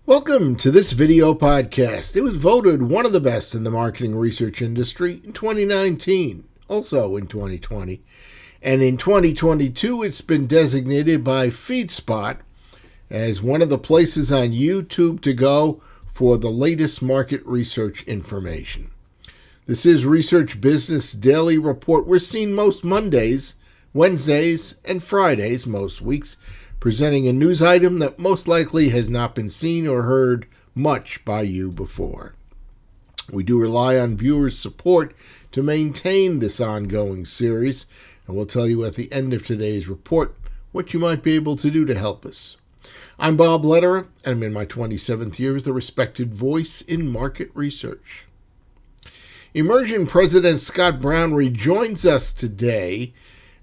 Welcome to this video podcast. It was voted one of the best in the marketing research industry in 2019, also in 2020. And in 2022, it's been designated by FeedSpot as one of the places on YouTube to go for the latest market research information. This is Research Business Daily Report. We're seen most Mondays, Wednesdays, and Fridays most weeks, presenting a news item that most likely has not been seen or heard much by you before. We do rely on viewers' support to maintain this ongoing series, and we'll tell you at the end of today's report what you might be able to do to help us. I'm Bob Lederer, and I'm in my 27th year as the respected voice in market research. Immersion President Scott Brown rejoins us today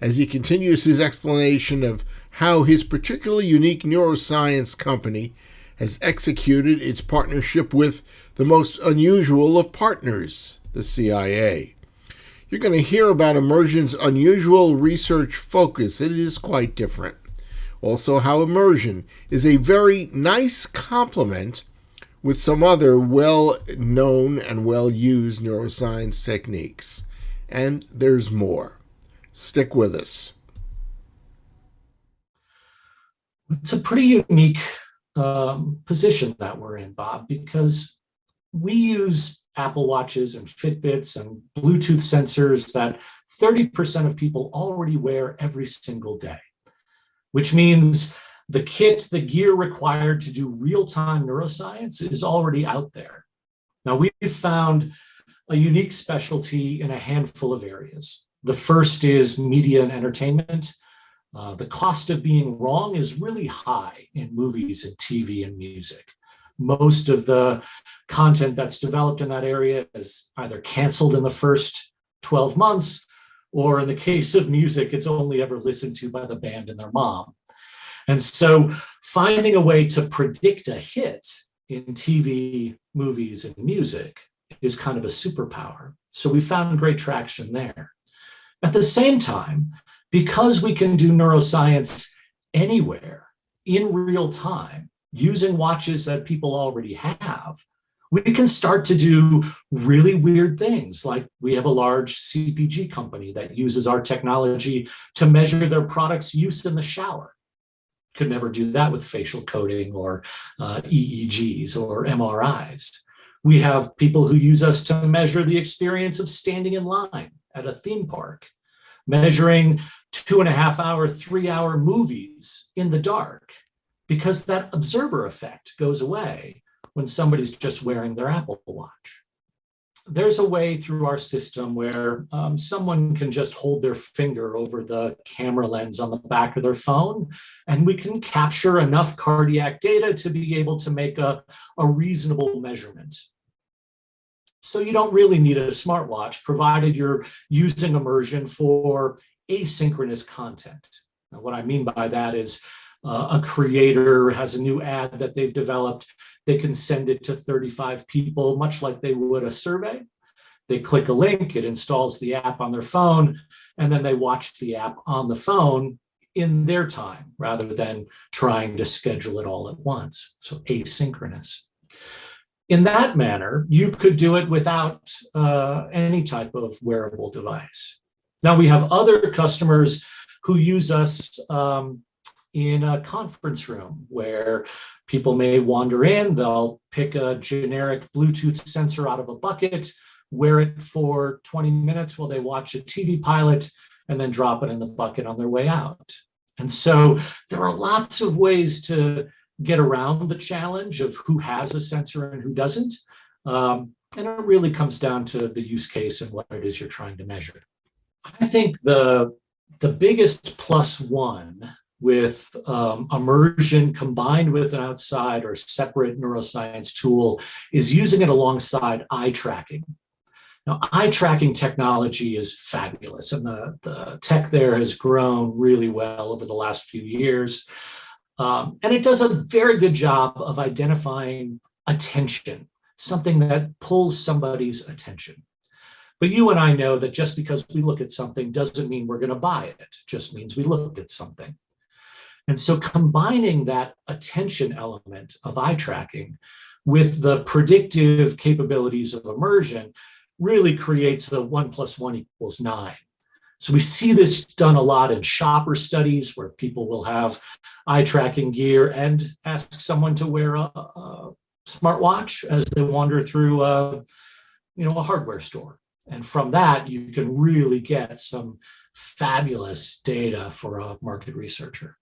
as he continues his explanation of how his particularly unique neuroscience company has executed its partnership with the most unusual of partners, the CIA. You're going to hear about Immersion's unusual research focus. It is quite different. Also, how Immersion is a very nice complement with some other well-known and well-used neuroscience techniques. And there's more. Stick with us. It's a pretty unique position that we're in, Bob, because we use Apple Watches and Fitbits and Bluetooth sensors that 30% of people already wear every single day, which means the kit, the gear required to do real-time neuroscience is already out there. Now, we've found a unique specialty in a handful of areas. The first is media and entertainment. The cost of being wrong is really high in movies and TV and music. Most of the content that's developed in that area is either canceled in the first 12 months, or in the case of music, it's only ever listened to by the band and their mom. And so finding a way to predict a hit in TV, movies, and music is kind of a superpower. So we found great traction there. At the same time, because we can do neuroscience anywhere in real time using watches that people already have, we can start to do really weird things. Like we have a large CPG company that uses our technology to measure their product's use in the shower. Could never do that with facial coding or EEGs or MRIs. We have people who use us to measure the experience of standing in line at a theme park, measuring 2.5 hour, 3 hour movies in the dark, because that observer effect goes away when somebody's just wearing their Apple Watch. There's a way through our system where someone can just hold their finger over the camera lens on the back of their phone, and we can capture enough cardiac data to be able to make a reasonable measurement. So you don't really need a smartwatch, provided you're using Immersion for asynchronous content. Now, what I mean by that is a creator has a new ad that they've developed. They can send it to 35 people, much like they would a survey. They click a link, it installs the app on their phone, and then they watch the app on the phone in their time, rather than trying to schedule it all at once. So asynchronous. In that manner, you could do it without any type of wearable device. Now, we have other customers who use us in a conference room where people may wander in, they'll pick a generic Bluetooth sensor out of a bucket, wear it for 20 minutes while they watch a TV pilot, and then drop it in the bucket on their way out. And so there are lots of ways to get around the challenge of who has a sensor and who doesn't. And it really comes down to the use case and what it is you're trying to measure. I think the biggest plus one with Immersion combined with an outside or separate neuroscience tool is using it alongside eye tracking. Now, eye tracking technology is fabulous, and the tech there has grown really well over the last few years. And it does a very good job of identifying attention, something that pulls somebody's attention. But you and I know that just because we look at something doesn't mean we're going to buy it. It just means we looked at something. And so combining that attention element of eye tracking with the predictive capabilities of immersion really creates the 1 + 1 = 9. So we see this done a lot in shopper studies where people will have eye tracking gear and ask someone to wear a smartwatch as they wander through a hardware store. And from that, you can really get some fabulous data for a market researcher.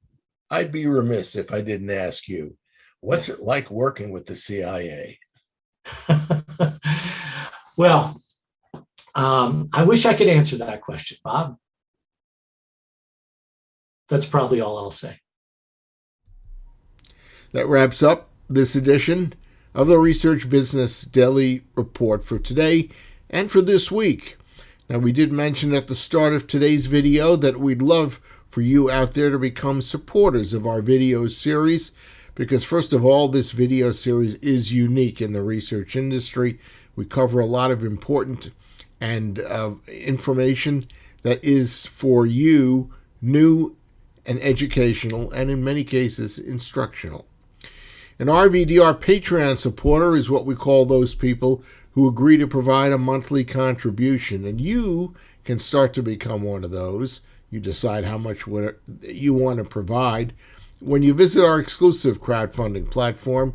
I'd be remiss if I didn't ask you, what's it like working with the CIA? Well, I wish I could answer that question, Bob. That's probably all I'll say. That wraps up this edition of the Research Business Daily Report for today and for this week. Now, we did mention at the start of today's video that we'd love for you out there to become supporters of our video series because, first of all, this video series is unique in the research industry. We cover a lot of important and information that is for you, new and educational, and in many cases, instructional. An RBDR Patreon supporter is what we call those people who agree to provide a monthly contribution, and you can start to become one of those. You decide how much you want to provide when you visit our exclusive crowdfunding platform.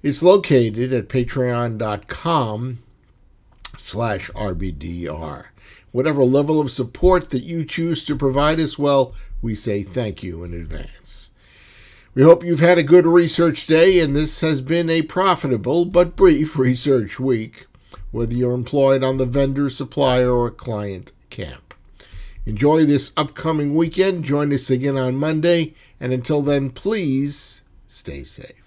It's located at patreon.com/RBDR. Whatever level of support that you choose to provide us, well, we say thank you in advance. We hope you've had a good research day, and this has been a profitable but brief research week, whether you're employed on the vendor, supplier, or client camp. Enjoy this upcoming weekend. Join us again on Monday, and until then, please stay safe.